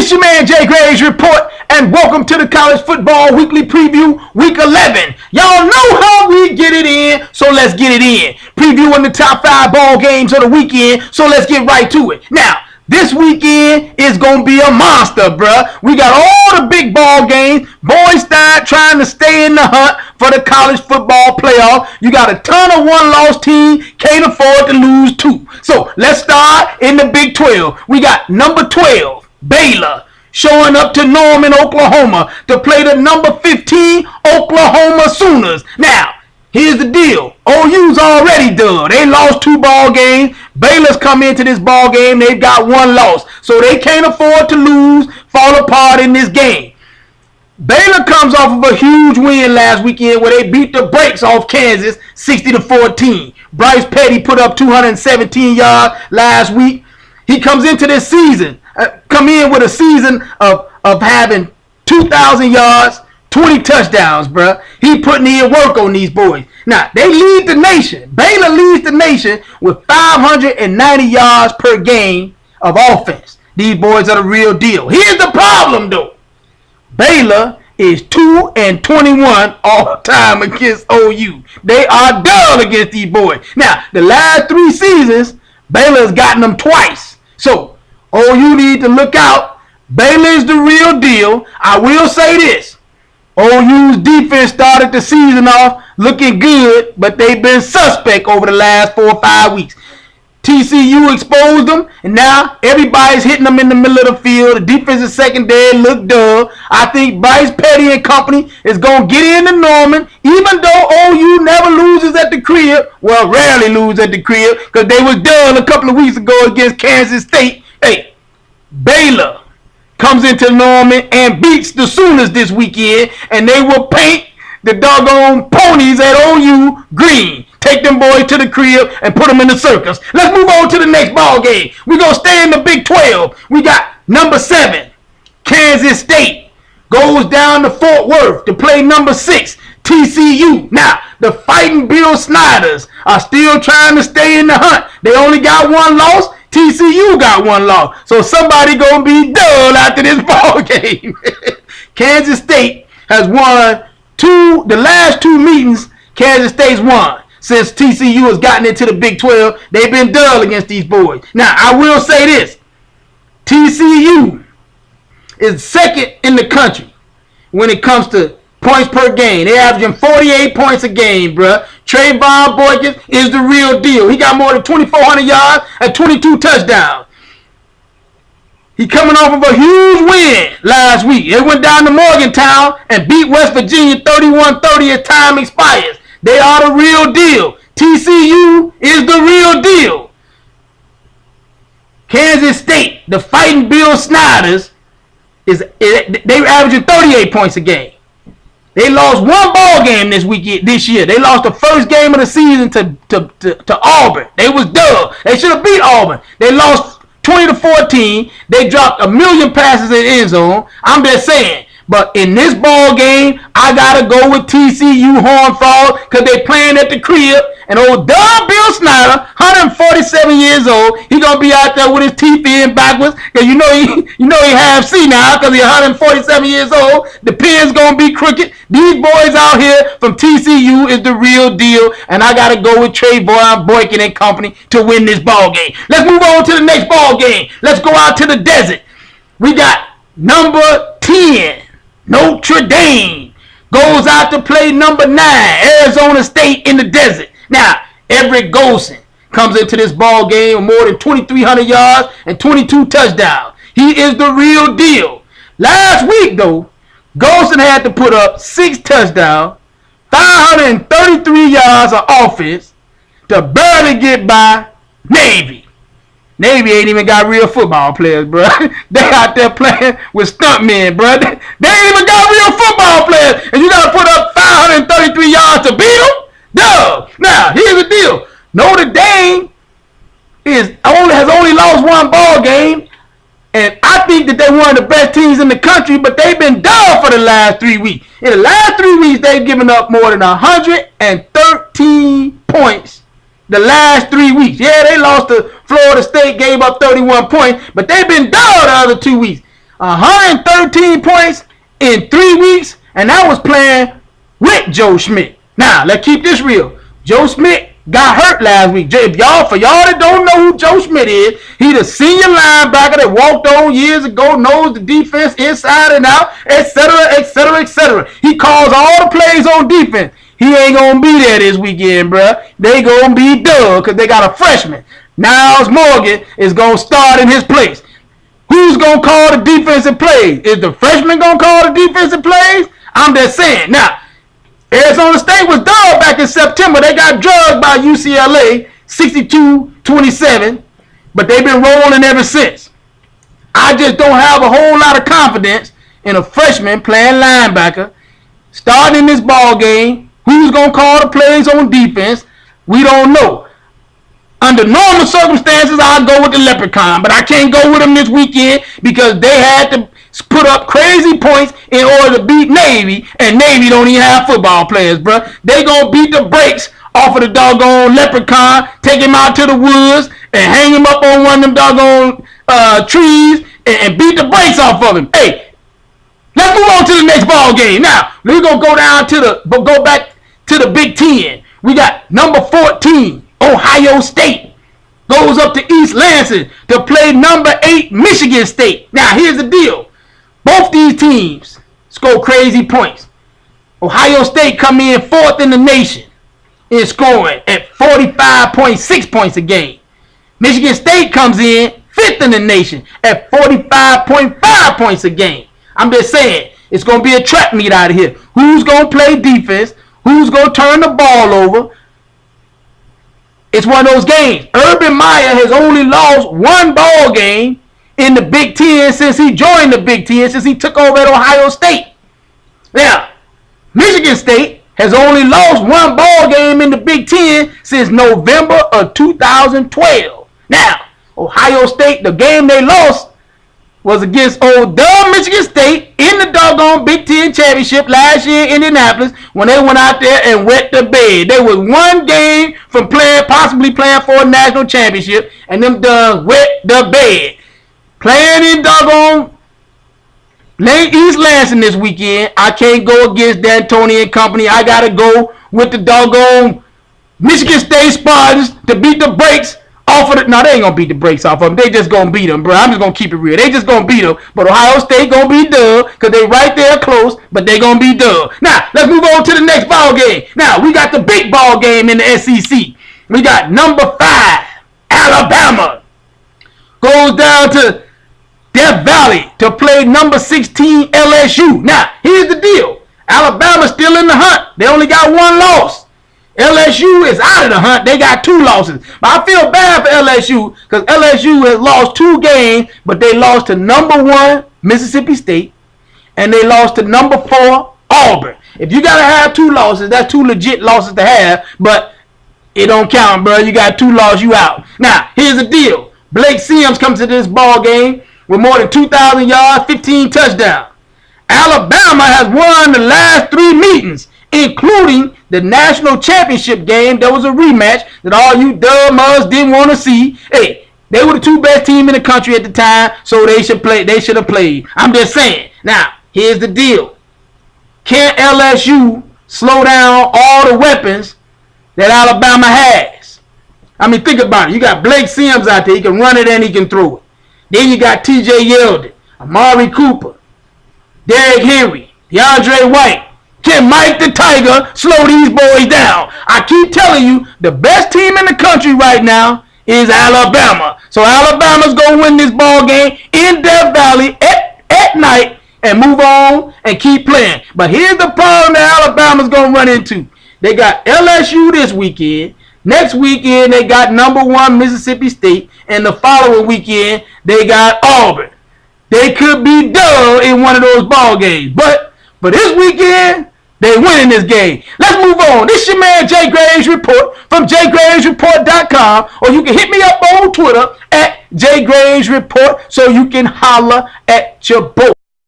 It's your man Jay Graves Report, and welcome to the College Football Weekly Preview, Week 11. Y'all know how we get it in, so let's get it in. Previewing the top 5 ball games of the weekend, so let's get right to it. Now, this weekend is going to be a monster, bruh. We got all the big ball games. Boys start trying to stay in the hunt for the college football playoff. You got a ton of one-loss teams, can't afford to lose 2. So, let's start in the Big 12. We got number 12. Baylor showing up to Norman, Oklahoma to play the number 15 Oklahoma Sooners. Now, here's the deal. OU's already done. They lost 2 ball games. Baylor's come into this ball game. They've got 1 loss. So they can't afford to lose, fall apart in this game. Baylor comes off of a huge win last weekend where they beat the brakes off Kansas 60-14. Bryce Petty put up 217 yards last week. He comes into this season. Come in with a season of having 2,000 yards, 20 touchdowns, bruh. He putting in work on these boys. Now, they lead the nation. Baylor leads the nation with 590 yards per game of offense. These boys are the real deal. Here's the problem, though. Baylor is 2-21 all time against OU. They are dull against these boys. Now, the last 3 seasons, Baylor's gotten them twice. So, OU need to look out. Baylor is the real deal. I will say this. OU's defense started the season off looking good, but they've been suspect over the last 4 or 5 weeks. TCU exposed them, and now everybody's hitting them in the middle of the field. The defensive secondary look dull. I think Bryce Petty and company is going to get into Norman, even though OU never loses at the crib. Well, rarely lose at the crib, because they was dull a couple of weeks ago against Kansas State. Hey, Baylor comes into Norman and beats the Sooners this weekend, and they will paint the doggone ponies at OU green. Take them boys to the crib and put them in the circus. Let's move on to the next ball game. We're going to stay in the Big 12. We got number 7, Kansas State, goes down to Fort Worth to play number 6, TCU. Now, the Fighting Bill Snyders are still trying to stay in the hunt. They only got 1 loss. TCU got 1 loss. So somebody going to be dull after this ball game. Kansas State has won the last 2 meetings. Kansas State's won. Since TCU has gotten into the Big 12, they've been dull against these boys. Now, I will say this. TCU is 2nd in the country when it comes to points per game. They're averaging 48 points a game, bruh. Trayvon Boykins is the real deal. He got more than 2,400 yards and 22 touchdowns. He coming off of a huge win last week. They went down to Morgantown and beat West Virginia 31-30 as time expires. They are the real deal. TCU is the real deal. Kansas State, the Fighting Bill Snyders, they're averaging 38 points a game. They lost 1 ball game this year. They lost the first game of the season to Auburn. They was dull. They should have beat Auburn. They lost 20-14. They dropped 1,000,000 passes in the end zone. I'm just saying. But in this ball game, I gotta go with TCU Horned Frogs because they playing at the crib. And old Doug Bill Snyder, 147 years old, he gonna be out there with his teeth in backwards because you know he half see now because he's 147 years old. The pen's gonna be crooked. These boys out here from TCU is the real deal, and I gotta go with Trayvon Boykin and company to win this ball game. Let's move on to the next ball game. Let's go out to the desert. We got number 10. Notre Dame goes out to play number 9, Arizona State in the desert. Now, Everett Golson comes into this ball game with more than 2,300 yards and 22 touchdowns. He is the real deal. Last week, though, Golson had to put up 6 touchdowns, 533 yards of offense to barely get by Navy. Navy ain't even got real football players, bro. They out there playing with stuntmen, bro. They ain't even got real football players. And you got to put up 533 yards to beat them? Duh. Now, here's the deal. Notre Dame has only lost 1 ball game. And I think that they're one of the best teams in the country, but they've been dull for the last 3 weeks. In the last 3 weeks, they've given up more than 113 points the last 3 weeks. Yeah, they lost to Florida State, gave up 31 points, but they've been dull the other 2 weeks. 113 points in 3 weeks, and that was playing with Joe Schmidt. Now, let's keep this real. Joe Schmidt got hurt last week. For y'all that don't know who Joe Schmidt is, he the senior linebacker that walked on years ago, knows the defense inside and out, etc., etc., etc. He calls all the plays on defense. He ain't going to be there this weekend, bruh. They going to be done because they got a freshman. Niles Morgan is going to start in his place. Who's going to call the defensive plays? Is the freshman going to call the defensive plays? I'm just saying. Now, Arizona State was done back in September. They got drugged by UCLA 62-27, but they've been rolling ever since. I just don't have a whole lot of confidence in a freshman playing linebacker starting in this ball game. Who's going to call the plays on defense? We don't know. Under normal circumstances, I'll go with the Leprechaun, but I can't go with them this weekend because they had to put up crazy points in order to beat Navy, and Navy don't even have football players, bro. They gonna beat the brakes off of the doggone Leprechaun, take him out to the woods, and hang him up on one of them doggone trees, and beat the brakes off of him. Hey, let's move on to the next ball game. Now, we're gonna go back to the Big Ten. We got number 14, Ohio State. Goes up to East Lansing to play number 8, Michigan State. Now, here's the deal. Both these teams score crazy points. Ohio State come in 4th in the nation in scoring at 45.6 points a game. Michigan State comes in 5th in the nation at 45.5 points a game. I'm just saying, it's going to be a trap meet out of here. Who's going to play defense? Who's going to turn the ball over? It's one of those games. Urban Meyer has only lost one ball game in the Big Ten since he joined the Big Ten, since he took over at Ohio State. Now, Michigan State has only lost one ball game in the Big Ten since November of 2012. Now, Ohio State, the game they lost was against old dumb Michigan State in the doggone Big Ten championship last year in Indianapolis when they went out there and wet the bed. They was one game from possibly playing for a national championship, and them done wet the bed. Playing in doggone East Lansing this weekend, I can't go against D'Antoni and company. I got to go with the doggone Michigan State Spartans to beat the brakes off of it. No, they ain't going to beat the brakes off of them. They just going to beat them, bro. I'm just going to keep it real. They just going to beat them. But Ohio State going to be done because they right there close, but they going to be done. Now, let's move on to the next ball game. Now, we got the big ball game in the SEC. We got number 5, Alabama. Goes down to Death Valley to play number 16, LSU. Now, here's the deal. Alabama's still in the hunt. They only got one loss. LSU is out of the hunt. They got 2 losses. But I feel bad for LSU because LSU has lost 2 games, but they lost to number 1, Mississippi State, and they lost to number 4, Auburn. If you got to have 2 losses, that's 2 legit losses to have, but it don't count, bro. You got 2 losses, you out. Now, here's the deal. Blake Sims comes to this ball game with more than 2,000 yards, 15 touchdowns. Alabama has won the last 3 meetings, including the national championship game. There was a rematch that all you dumb mugs didn't want to see. Hey, they were the 2 best teams in the country at the time, so they should play. They should have played. I'm just saying. Now, here's the deal. Can LSU slow down all the weapons that Alabama has? I mean, think about it. You got Blake Sims out there. He can run it and he can throw it. Then you got T.J. Yeldon, Amari Cooper, Derrick Henry, DeAndre White. Can Mike the Tiger slow these boys down? I keep telling you, the best team in the country right now is Alabama. So Alabama's going to win this ball game in Death Valley at night and move on and keep playing. But here's the problem that Alabama's going to run into. They got LSU this weekend. Next weekend, they got number 1 Mississippi State. And the following weekend, they got Auburn. They could be done in one of those ball games. But for this weekend, they winning this game. Let's move on. This is your man, Jay Graves Report from JayGravesReport.com. Or you can hit me up on Twitter at JayGravesReport so you can holler at your boy.